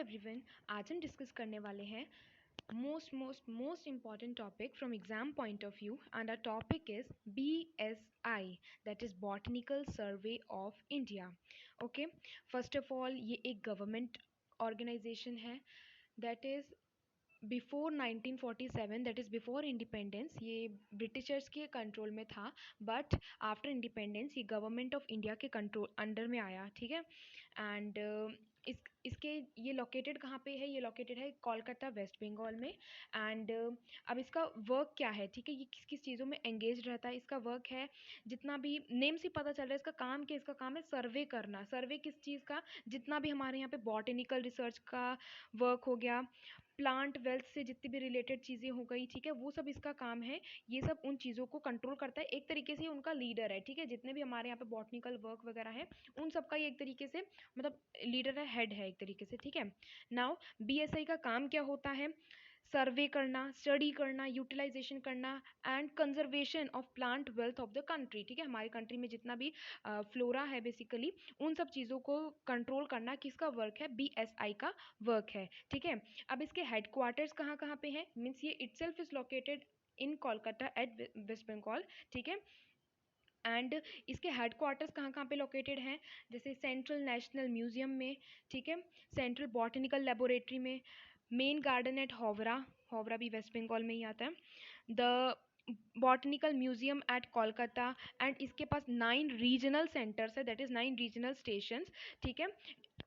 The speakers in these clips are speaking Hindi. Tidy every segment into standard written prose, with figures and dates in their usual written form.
एवरीवन, आज हम डिस्कस करने वाले हैं most important topic from exam point of view and our topic is BSI, that is botanical survey of India. Okay, first of all ये एक गवर्नमेंट ऑर्गेनाइजेशन है that is before 1947, that is before independence ये ब्रिटिशर्स के कंट्रोल में था. बट आफ्टर इंडिपेंडेंस ये गवर्नमेंट ऑफ इंडिया के कंट्रोल अंडर में आया. ठीक है. एंड इसके ये लोकेटेड कहाँ पे है? ये लोकेटेड है कोलकाता, वेस्ट बंगाल में. एंड अब इसका वर्क क्या है? ठीक है, ये किस किस चीज़ों में एंगेज रहता है? इसका वर्क है, जितना भी नेम से पता चल रहा है इसका काम क्या, इसका काम है सर्वे करना. सर्वे किस चीज़ का? जितना भी हमारे यहाँ पे बॉटेनिकल रिसर्च का वर्क हो गया, प्लांट वेल्थ से जितनी भी रिलेटेड चीज़ें हो गई, ठीक है, वो सब इसका काम है. ये सब उन चीज़ों को कंट्रोल करता है. एक तरीके से उनका लीडर है. ठीक है, जितने भी हमारे यहाँ पे बॉटनिकल वर्क वगैरह है उन सब का ये एक तरीके से मतलब लीडर है, हेड है एक तरीके से. ठीक है. नाउ BSI का काम क्या होता है? सर्वे करना, स्टडी करना, यूटिलाइजेशन करना and conservation of plant wealth of the country. ठीक है, हमारी कंट्री में जितना भी फ्लोरा है बेसिकली उन सब चीज़ों को कंट्रोल करना किसका वर्क है? BSI का वर्क है. ठीक है. अब इसके हेडक्वार्टर्स कहाँ कहाँ पे हैं? मीन्स ये itself is located in Kolkata at West Bengal. ठीक है. एंड इसके हेडक्वार्टर्स कहाँ कहाँ पे लोकेटेड हैं? जैसे सेंट्रल नेशनल म्यूजियम में, ठीक है, सेंट्रल बॉटनिकल लेबोरेटरी में, main garden at Howrah, Howrah भी वेस्ट बंगाल में ही आता है, the botanical museum at Kolkata. And इसके पास 9 रीजनल सेंटर्स है, दैट इज़ 9 रीजनल स्टेशंस. ठीक है,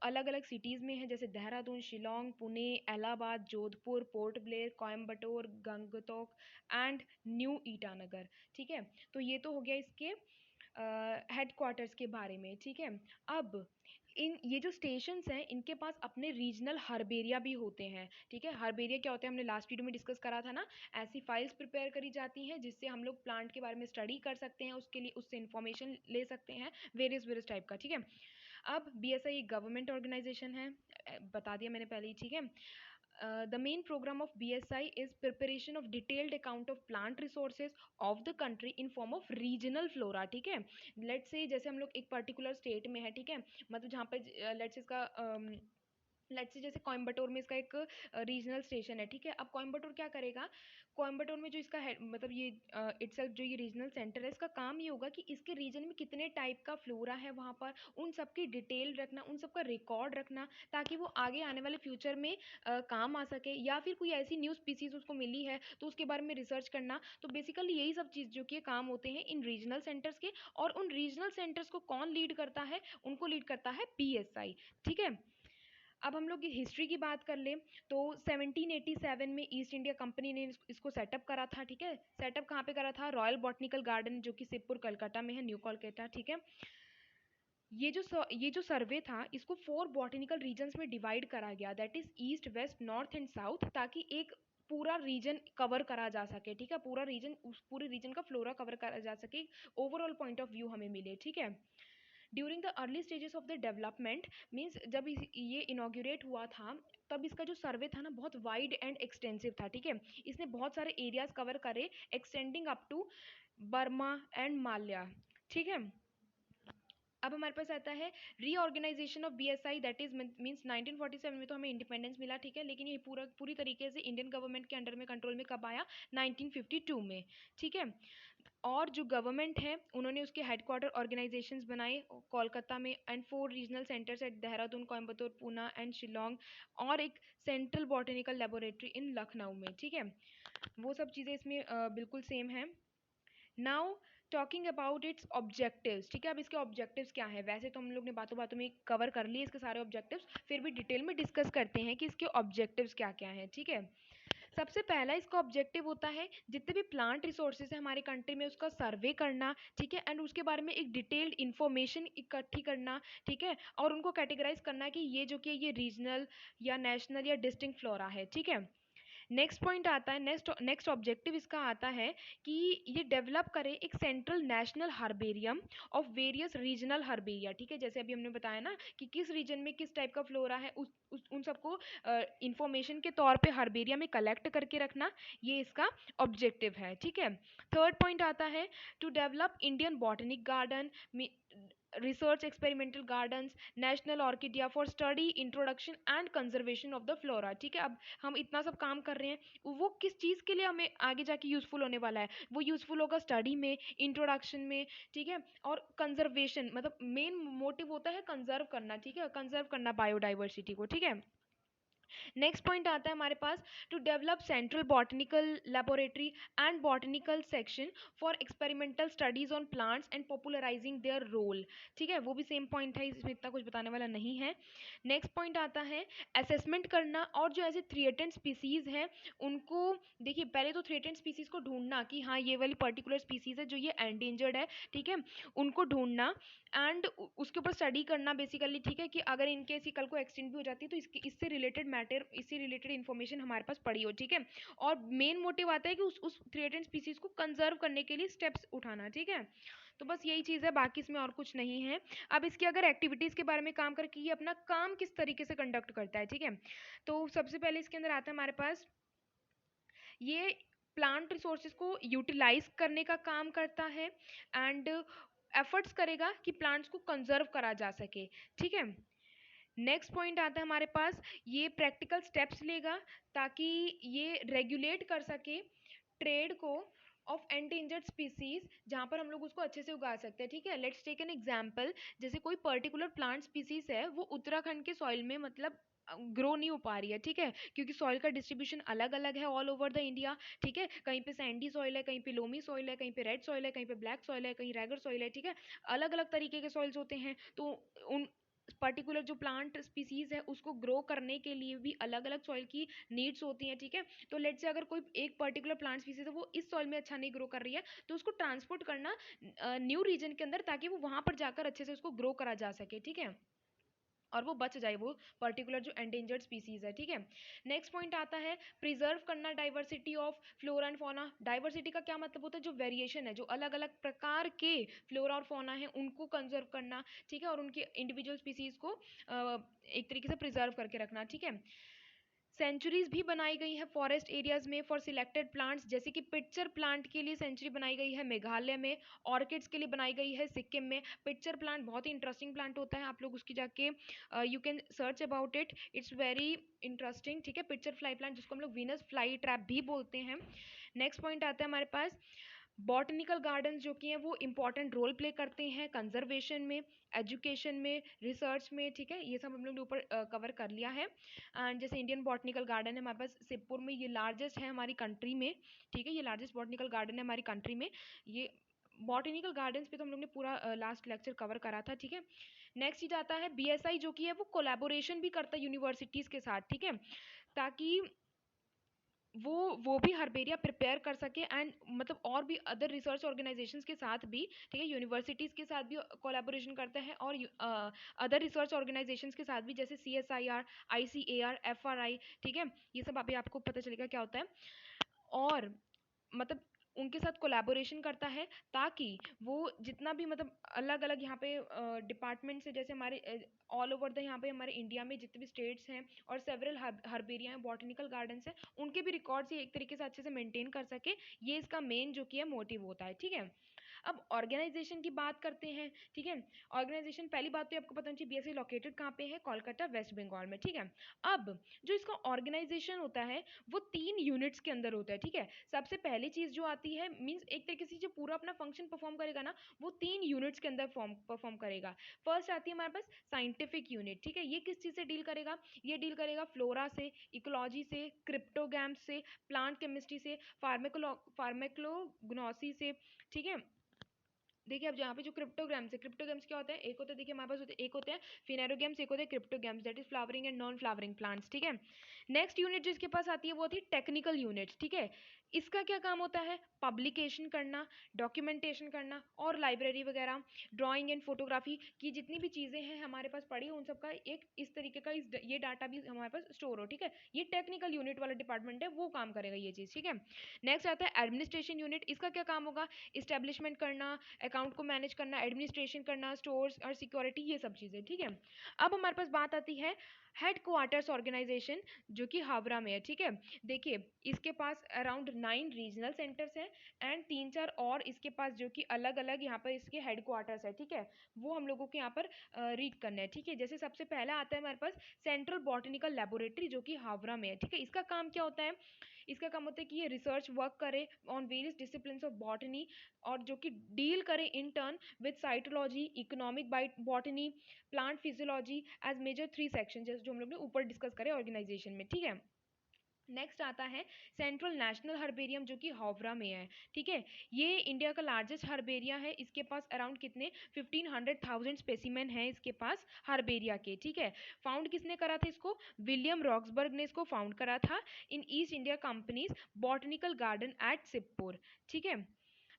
अलग अलग सिटीज़ में है, जैसे देहरादून, शिलोंग, पुणे, इलाहाबाद, जोधपुर, पोर्ट ब्लेयर, कोयम्बटूर, गंगटोक एंड न्यू ईटानगर. ठीक है, तो ये तो हो गया इसके हेडक्वार्टर्स के बारे में. ठीक है. अब इन ये जो स्टेशंस हैं इनके पास अपने रीजनल हर्बेरिया भी होते हैं. ठीक है, हर्बेरिया क्या होता है हमने लास्ट वीडियो में डिस्कस करा था ना. ऐसी फाइल्स प्रिपेयर करी जाती हैं जिससे हम लोग प्लांट के बारे में स्टडी कर सकते हैं, उसके लिए उससे इंफॉर्मेशन ले सकते हैं वेरियस वेरियस टाइप का. ठीक है. अब BSI गवर्नमेंट ऑर्गेनाइजेशन है, बता दिया मैंने पहले ही. ठीक है. The main program of BSI is preparation of detailed account of plant resources of the country in form of regional flora. ठीक है. लेट्स से जैसे हम लोग एक पर्टिकुलर स्टेट में है, ठीक है, मतलब जहाँ पे लेट्स इसका लेट्स से जैसे कोयम्बटूर में इसका एक रीजनल स्टेशन है. ठीक है. अब कोयम्बटूर क्या करेगा? कोयम्बटूर में जो इसका है मतलब ये इटसेल्फ जो ये रीजनल सेंटर है, इसका काम ये होगा कि इसके रीजन में कितने टाइप का फ्लोरा है वहाँ पर, उन सब की डिटेल रखना, उन सब का रिकॉर्ड रखना, ताकि वो आगे आने वाले फ्यूचर में काम आ सके, या फिर कोई ऐसी न्यू स्पीसीज उसको मिली है तो उसके बारे में रिसर्च करना. तो बेसिकली यही सब चीज़ जो कि काम होते हैं इन रीजनल सेंटर्स के. और उन रीजनल सेंटर्स को कौन लीड करता है? उनको लीड करता है BSI. ठीक है. अब हम लोग हिस्ट्री की बात कर लें तो 1787 में ईस्ट इंडिया कंपनी ने इसको सेटअप करा था. ठीक है. सेटअप कहाँ पे करा था? रॉयल बॉटनिकल गार्डन, जो कि सिरपुर कलकत्ता में है, न्यू कोलकाता. ठीक है. ये जो सर्वे था इसको 4 बॉटनिकल रीजन्स में डिवाइड करा गया, that is east, west, north and south, ताकि एक पूरा रीजन कवर करा जा सके. ठीक है, पूरा रीजन, उस पूरे रीजन का फ्लोरा कवर करा जा सके, ओवरऑल पॉइंट ऑफ व्यू हमें मिले. ठीक है. During the early stages of the development, means जब ये इनॉग्रेट हुआ था तब इसका जो सर्वे था ना बहुत वाइड एंड एक्सटेंसिव था. ठीक है. इसने बहुत सारे एरियाज कवर करे, extending up to Burma and Malaya. ठीक है. अब हमारे पास आता है reorganisation of BSI, that is means 1947 में तो हमें इंडिपेंडेंस मिला. ठीक है, लेकिन ये पूरी तरीके से इंडियन गवर्नमेंट के अंडर में कंट्रोल में कब आया? 1952 में. ठीक है. और जो गवर्नमेंट है उन्होंने उसके हेडक्वार्टर ऑर्गेनाइजेशंस बनाए कोलकाता में, and 4 regional centres at Dehradun, Coimbatore, Poona and Shillong, और एक central botanical laboratory in Lucknow में. ठीक है. वो सब चीज़ें इसमें बिल्कुल सेम है. Now talking about it's objectives. ठीक है. अब इसके ऑब्जेक्टिव्स क्या है? वैसे तो हम लोग ने बातों बातों में कवर कर लिए इसके सारे ऑब्जेक्टिव्स, फिर भी डिटेल में डिस्कस करते हैं कि इसके ऑब्जेक्टिव्स क्या क्या हैं. ठीक है. सबसे पहला इसका ऑब्जेक्टिव होता है जितने भी प्लांट रिसोर्सेज है हमारे कंट्री में उसका सर्वे करना. ठीक है. एंड उसके बारे में एक डिटेल्ड इन्फॉर्मेशन इकट्ठी करना. ठीक है. और उनको कैटेगराइज करना कि ये जो कि ये रीजनल या नेशनल या डिस्टिंक्ट फ्लोरा है. ठीक है. नेक्स्ट पॉइंट आता है, नेक्स्ट ऑब्जेक्टिव इसका आता है कि ये डेवलप करे एक central national herbarium of various regional herbaria. ठीक है. जैसे अभी हमने बताया ना कि किस रीजन में किस टाइप का फ्लोरा है, उन सबको इंफॉर्मेशन के तौर पे हर्बेरिया में कलेक्ट करके रखना, ये इसका ऑब्जेक्टिव है. ठीक है. थर्ड पॉइंट आता है to develop Indian botanic garden. Research experimental gardens, national orchidaria for study introduction and conservation of the flora. ठीक है, अब हम इतना सब काम कर रहे हैं, वो किस चीज़ के लिए हमें आगे जाके यूज़फुल होने वाला है? वो यूज़फुल होगा स्टडी में, इंट्रोडक्शन में, ठीक है, और कंजर्वेशन, मतलब मेन मोटिव होता है कंजर्व करना, ठीक है, कंजर्व करना बायोडाइवर्सिटी को, ठीक है। नेक्स्ट पॉइंट आता है हमारे पास, to develop central botanical laboratory and botanical section for experimental studies on plants and popularising their role. ठीक है, वो भी सेम पॉइंट है, इसमें इतना कुछ बताने वाला नहीं है। नेक्स्ट पॉइंट आता है असेसमेंट करना, और जो ऐसे थ्रेटेंड स्पीसीज हैं उनको, देखिए पहले तो थ्रेटेंड स्पीसीज को ढूंढना कि हाँ ये वाली पर्टिकुलर स्पीसीज है जो ये एंडेंजर्ड है, ठीक है, उनको ढूंढना एंड उसके ऊपर स्टडी करना बेसिकली, ठीक है, कि अगर इनके ही कल को एक्सटेंड भी हो जाती है तो इससे रिलेटेड मैटर, इससे रिलेटेड इन्फॉर्मेशन हमारे पास पड़ी हो, ठीक है। और मेन मोटिव आता है कि उस थ्रेटेंड स्पीसीज को कंजर्व करने के लिए स्टेप्स उठाना, ठीक है। तो बस यही चीज़ है, बाकी इसमें और कुछ नहीं है। अब इसकी अगर एक्टिविटीज़ के बारे में काम करके ये अपना काम किस तरीके से कंडक्ट करता है, ठीक है, तो सबसे पहले इसके अंदर आता है हमारे पास, ये प्लांट रिसोर्सेज को यूटिलाइज करने का काम करता है एंड एफर्ट्स करेगा कि प्लांट्स को कंजर्व करा जा सके, ठीक है। नेक्स्ट पॉइंट आता है हमारे पास, ये प्रैक्टिकल स्टेप्स लेगा ताकि ये रेगुलेट कर सके ट्रेड को ऑफ एंडेंजर्ड स्पीसीज, जहाँ पर हम लोग उसको अच्छे से उगा सकते हैं, ठीक है। लेट्स टेक एन एग्जांपल, जैसे कोई पर्टिकुलर प्लांट स्पीसीज है, वो उत्तराखंड के सॉइल में मतलब ग्रो नहीं हो पा रही है, ठीक है, क्योंकि सॉइल का डिस्ट्रीब्यूशन अलग अलग है ऑल ओवर द इंडिया, ठीक है, कहीं पे सैंडी सॉइल है, कहीं पे लोमी सॉइल है, कहीं पे रेड सॉइल है, कहीं पे ब्लैक सॉइल है, कहीं रेगर सॉइल है, ठीक है, अलग अलग तरीके के सॉइल्स होते हैं। तो उन पर्टिकुलर जो प्लांट स्पीसीज है उसको ग्रो करने के लिए भी अलग अलग सॉइल की नीड्स होती हैं, ठीक है। तो लेट्स से अगर कोई एक पर्टिकुलर प्लांट स्पीसीज है वो इस सॉइल में अच्छा नहीं ग्रो कर रही है, तो उसको ट्रांसपोर्ट करना न्यू रीजन के अंदर, ताकि वो वहां पर जाकर अच्छे से उसको ग्रो करा जा सके, ठीक है, और वो बच जाए, वो पर्टिकुलर जो एंडेंजर्ड स्पीसीज है, ठीक है। नेक्स्ट पॉइंट आता है प्रिजर्व करना diversity of flora and fauna. Diversity का क्या मतलब होता है, जो वेरिएशन है, जो अलग अलग प्रकार के फ्लोरा और फौना है उनको कंजर्व करना, ठीक है, और उनके इंडिविजुअल स्पीसीज को एक तरीके से प्रिजर्व करके रखना, ठीक है। सेंचुरीज भी बनाई गई है फॉरेस्ट एरियाज में फॉर सिलेक्टेड प्लांट्स, जैसे कि पिक्चर प्लांट के लिए सेंचुरी बनाई गई है मेघालय में, ऑर्किड्स के लिए बनाई गई है सिक्किम में। पिक्चर प्लांट बहुत ही इंटरेस्टिंग प्लांट होता है, आप लोग उसकी जाके you can search about it, it's very interesting, ठीक है। पिक्चर फ्लाई प्लांट जिसको हम लोग वीनस फ्लाई ट्रैप भी बोलते हैं। नेक्स्ट पॉइंट आता है हमारे पास, बॉटनिकल गार्डन्स जो कि हैं वो इंपॉर्टेंट रोल प्ले करते हैं कंजर्वेशन में, एजुकेशन में, रिसर्च में, ठीक है, ये सब हम लोग ने ऊपर कवर कर लिया है। एंड जैसे इंडियन बॉटनिकल गार्डन है हमारे पास सिरपुर में, ये लार्जेस्ट है हमारी कंट्री में, ठीक है, ये लार्जेस्ट बॉटनिकल गार्डन है हमारी कंट्री में। ये बॉटनिकल गार्डन्स पे तो हम लोग ने पूरा लास्ट लेक्चर कवर करा था, ठीक है। नेक्स्ट चीज आता है बीएसआई, जो कि है वो कोलैबोरेशन भी करता है यूनिवर्सिटीज के साथ, ठीक है, ताकि वो भी हर्बेरिया प्रिपेयर कर सके एंड मतलब और भी अदर रिसर्च ऑर्गेनाइजेशंस के साथ भी, ठीक है, यूनिवर्सिटीज़ के साथ भी कोलैबोरेशन करता है, और अदर रिसर्च ऑर्गेनाइजेशंस के साथ भी, जैसे CSIR, ICAR, FRI, ठीक है, ये सब अभी आपको पता चलेगा क्या होता है। और मतलब उनके साथ कोलैबोरेशन करता है ताकि वो जितना भी मतलब अलग अलग यहाँ पे डिपार्टमेंट्स है, जैसे हमारे ऑल ओवर द यहाँ पे हमारे इंडिया में जितने भी स्टेट्स हैं और सेवरल हर्बेरिया हैं, बॉटनिकल गार्डन्स हैं, उनके भी रिकॉर्ड्स ये एक तरीके से अच्छे से मेंटेन कर सके, ये इसका मेन जो कि है मोटिव होता है, ठीक है। अब ऑर्गेनाइजेशन की बात करते हैं, ठीक है। ऑर्गेनाइजेशन, पहली बात तो आपको पता चाहिए बीएससी लोकेटेड कहाँ पे है, कोलकाता वेस्ट बंगाल में, ठीक है। अब जो इसका ऑर्गेनाइजेशन होता है वो 3 यूनिट्स के अंदर होता है, ठीक है। सबसे पहली चीज जो आती है, मीन्स एक तरीके से जो पूरा अपना फंक्शन परफॉर्म करेगा ना, वो 3 यूनिट्स के अंदर परफॉर्म करेगा। फर्स्ट आती है हमारे पास साइंटिफिक यूनिट, ठीक है, ये किस चीज से डील करेगा, ये डील करेगा फ्लोरा से, इकोलॉजी से, क्रिप्टोगैम से, प्लांट केमिस्ट्री से, फार्मेकोलॉजी से, ठीक है। देखिए अब यहाँ पे जो क्रिप्टोग्राम्स है, क्रिप्टोग्राम्स क्या होता है, एक होता है, देखिए हमारे पास होते हैं, एक होते हैं फिनेरोगेम्स, एक होते हैं cryptograms, that is flowering and non flowering plants, ठीक है। नेक्स्ट यूनिट जो इसके पास आती है वो होती है टेक्निकल यूनिट, ठीक है। इसका क्या काम होता है, पब्लिकेशन करना, डॉक्यूमेंटेशन करना, और लाइब्रेरी वगैरह, ड्राइंग एंड फोटोग्राफी की जितनी भी चीज़ें हैं हमारे पास पड़ी उन सबका एक इस तरीके का ये डाटा भी हमारे पास स्टोर हो, ठीक है। ये टेक्निकल यूनिट वाला डिपार्टमेंट है, वो काम करेगा ये चीज़, ठीक है। नेक्स्ट आता है एडमिनिस्ट्रेशन यूनिट, इसका क्या काम होगा, इस्टेब्लिशमेंट करना, अकाउंट को मैनेज करना, एडमिनिस्ट्रेशन करना, स्टोर्स और सिक्योरिटी, ये सब चीज़ें, ठीक है। अब हमारे पास बात आती है हेड क्वार्टर्स ऑर्गेनाइजेशन जो कि हावड़ा में है, ठीक है। देखिए इसके पास अराउंड 9 रीजनल सेंटर्स हैं एंड 3-4 और इसके पास जो कि अलग अलग यहाँ पर इसके हेड क्वार्टर्स है, ठीक है। वो हम लोगों को यहाँ पर रीड करना है, ठीक है। जैसे सबसे पहला आता है हमारे पास सेंट्रल बॉटनिकल लेबोरेटरी जो कि हावड़ा में है, ठीक है। इसका काम क्या होता है? इसका काम होता है कि ये रिसर्च वर्क करे on various disciplines of botany और जो कि डील करे in turn with cytology, economic botany, plant physiology as major 3 section, जैसे जो हम लोग ने ऊपर डिस्कस करे ऑर्गेनाइजेशन में, ठीक है। नेक्स्ट आता है सेंट्रल नेशनल हर्बेरियम जो कि हावड़ा में है, ठीक है। ये इंडिया का लार्जेस्ट हर्बेरिया है। इसके पास अराउंड कितने 1500,000 स्पेसिमेन है इसके पास हर्बेरिया के, ठीक है। फाउंड किसने करा था इसको? विलियम रॉक्सबर्ग ने इसको फाउंड करा था in East India Company's botanical garden at Sibpur, ठीक है।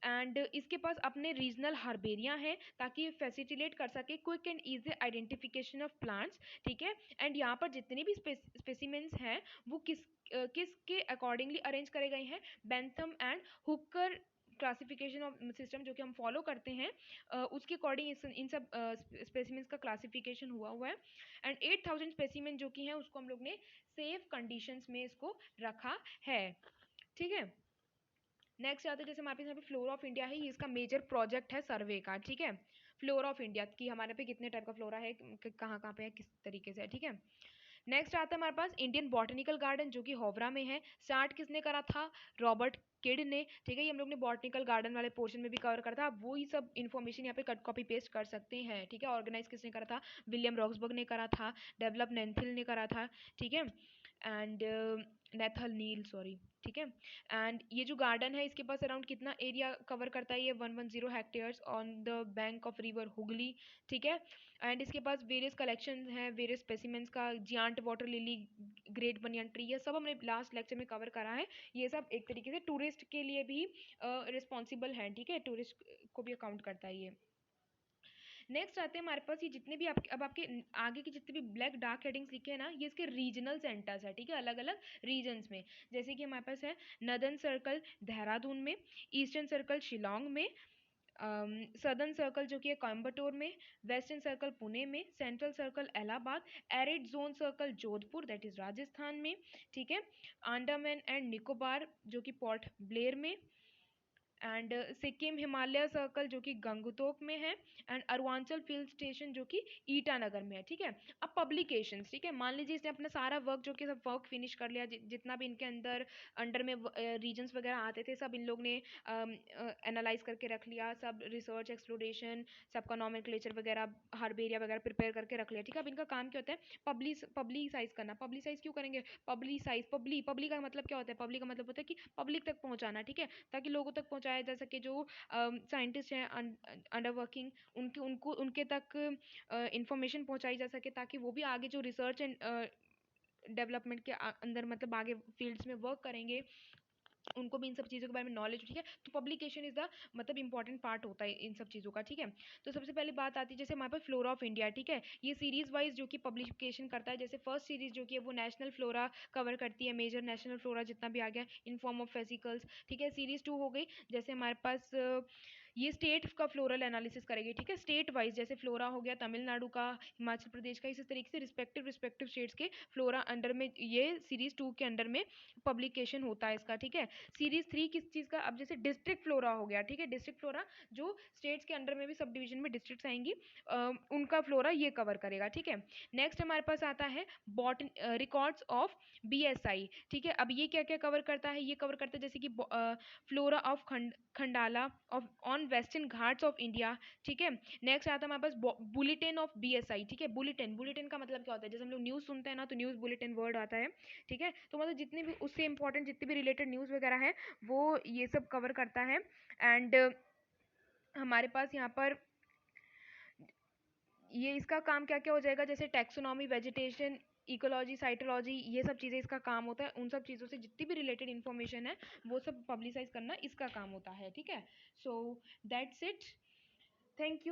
एंड इसके पास अपने रीजनल हार्बेरिया हैं ताकि फैसिलिटेट कर सके quick and easy identification of plants, ठीक है। एंड यहाँ पर जितने भी स्पेसिमेंट्स हैं वो किसके अकॉर्डिंगली अरेंज करे गए हैं? Bentham and Hooker classification of system जो कि हम फॉलो करते हैं, उसके अकॉर्डिंग इन सब स्पेसिमेंट्स का क्लासिफिकेशन हुआ हुआ है। एंड 8,000 स्पेसिमेंट जो कि हैं उसको हम लोग ने सेफ कंडीशंस में इसको रखा है, ठीक है। नेक्स्ट आता है जैसे हमारे पास यहाँ पे फ्लोरा ऑफ इंडिया है, ये इसका मेजर प्रोजेक्ट है सर्वे का, ठीक है। फ्लोरा ऑफ इंडिया की हमारे पे कितने टाइप का फ्लोरा है, कहाँ कहाँ पे है, किस तरीके से है, ठीक है। नेक्स्ट आता है हमारे पास इंडियन बॉटनिकल गार्डन जो कि होवरा में है। स्टार्ट किसने करा था? रॉबर्ट किड ने, ठीक है। ये हम लोग ने बॉटनिकल गार्डन वाले पोर्शन में भी कवर करा था, आप वही सब इन्फॉर्मेशन यहाँ पे कट कॉपी पेस्ट कर सकते हैं, ठीक है। ऑर्गेनाइज किसने करा था? विलियम रॉक्सबर्ग ने करा था। डेवलप नेंथिल ने करा था, ठीक है। एंड नेथल नील, सॉरी, ठीक है। एंड ये जो गार्डन है इसके पास अराउंड कितना एरिया कवर करता है? ये 110 hectares on the bank of river Hooghly, ठीक है। एंड इसके पास वेरियस कलेक्शन है वेरियस स्पेसिमेंट्स का, giant water lily, great banyan tree, ये सब हमने लास्ट लेक्चर में कवर करा है। ये सब एक तरीके से टूरिस्ट के लिए भी रिस्पॉन्सिबल है, ठीक है। टूरिस्ट को भी अकाउंट करता है ये। नेक्स्ट आते हैं हमारे पास ये जितने भी आपके अब आपके आगे के जितने भी ब्लैक डार्क हेडिंग्स लिखे हैं ना, ये इसके रीजनल सेंटर्स है, ठीक है, अलग अलग रीजन्स में। जैसे कि हमारे पास है नदर्न सर्कल देहरादून में, ईस्टर्न सर्कल शिलोंग में, सदर्न सर्कल जो कि है कोयम्बटूर में, वेस्टर्न सर्कल पुणे में, central circle Allahabad, arid zone circle Jodhpur that is Rajasthan में, ठीक है। अंडमान एंड निकोबार जो कि पोर्ट ब्लेयर में, एंड सिक्किम हिमालय सर्कल जो कि गंगटोक में है, एंड अरुणाचल फील्ड स्टेशन जो कि ईटानगर में है, ठीक है। अब पब्लिकेशंस, ठीक है, मान लीजिए इसने अपना सारा वर्क जो कि सब वर्क फिनिश कर लिया, जितना भी इनके अंदर अंडर में रीजन्स वगैरह आते थे सब इन लोग ने एनालाइज करके रख लिया, सब रिसर्च एक्सप्लोरेशन सबका नॉमेनक्लेचर वगैरह हार्बेरिया वगैरह प्रिपेयर करके रख लिया, ठीक है। अब इनका काम क्या होता है? पब्लिसाइज करना। पब्लिसाइज क्यों करेंगे? पब्लिक का मतलब क्या होता है? पब्लिक का मतलब होता है कि पब्लिक तक पहुंचाना, ठीक है, ताकि लोगों तक पहुंचाया जा सके। जो साइंटिस्ट हैं अंडर वर्किंग, उनके उनको उनके तक इंफॉर्मेशन पहुंचाई जा सके, ताकि वो भी आगे जो रिसर्च एंड डेवलपमेंट के अंदर मतलब आगे फील्ड्स में वर्क करेंगे, उनको भी इन सब चीज़ों के बारे में नॉलेज, ठीक है। तो पब्लिकेशन इज द मतलब इंपॉर्टेंट पार्ट होता है इन सब चीज़ों का, ठीक है। तो सबसे पहले बात आती है जैसे हमारे पास फ्लोरा ऑफ इंडिया, ठीक है। ये सीरीज वाइज जो कि पब्लिकेशन करता है, जैसे फर्स्ट सीरीज जो कि है वो नेशनल फ्लोरा कवर करती है, मेजर नेशनल फ्लोरा जितना भी आ गया इन फॉर्म ऑफ वेसिकल्स, ठीक है। सीरीज 2 हो गई जैसे हमारे पास ये स्टेट का फ्लोरल एनालिसिस करेगी, ठीक है, स्टेट वाइज, जैसे फ्लोरा हो गया तमिलनाडु का, हिमाचल प्रदेश का, इसी तरीके से रिस्पेक्टिव स्टेट्स के फ्लोरा अंडर में ये सीरीज 2 के अंडर में पब्लिकेशन होता है इसका, ठीक है। सीरीज 3 किस चीज़ का? अब जैसे डिस्ट्रिक्ट फ्लोरा हो गया, ठीक है, डिस्ट्रिक्ट फ्लोरा जो स्टेट्स के अंडर में भी सब डिवीजन में डिस्ट्रिक्ट्स आएंगी, उनका फ्लोरा ये कवर करेगा, ठीक है। नेक्स्ट हमारे पास आता है रिकॉर्ड्स ऑफ बीएसआई, ठीक है। अब ये क्या क्या कवर करता है? ये कवर करता है जैसे कि flora of Khandala of on western Ghats of India, ठीक है। नेक्स्ट आता है हमारे पास बुलेटिन ऑफ बीएसआई, ठीक है। बुलेटिन, बुलेटिन का मतलब क्या होता है? जैसे हम लोग न्यूज़ सुनते हैं ना, तो न्यूज़ बुलेटिन वर्ड आता है, ठीक है। तो मतलब जितनी भी उससे इंपॉर्टेंट जितनी भी रिलेटेड न्यूज़ वगैरह है वो ये सब कवर करता है। एंड हमारे पास यहाँ पर ये इसका काम क्या क्या हो जाएगा? जैसे टैक्सोनॉमी, वेजिटेशन, इकोलॉजी, साइटोलॉजी, ये सब चीज़ें इसका काम होता है। उन सब चीज़ों से जितनी भी रिलेटेड इन्फॉर्मेशन है वो सब पब्लिसाइज करना इसका काम होता है, ठीक है। So that's it, thank you.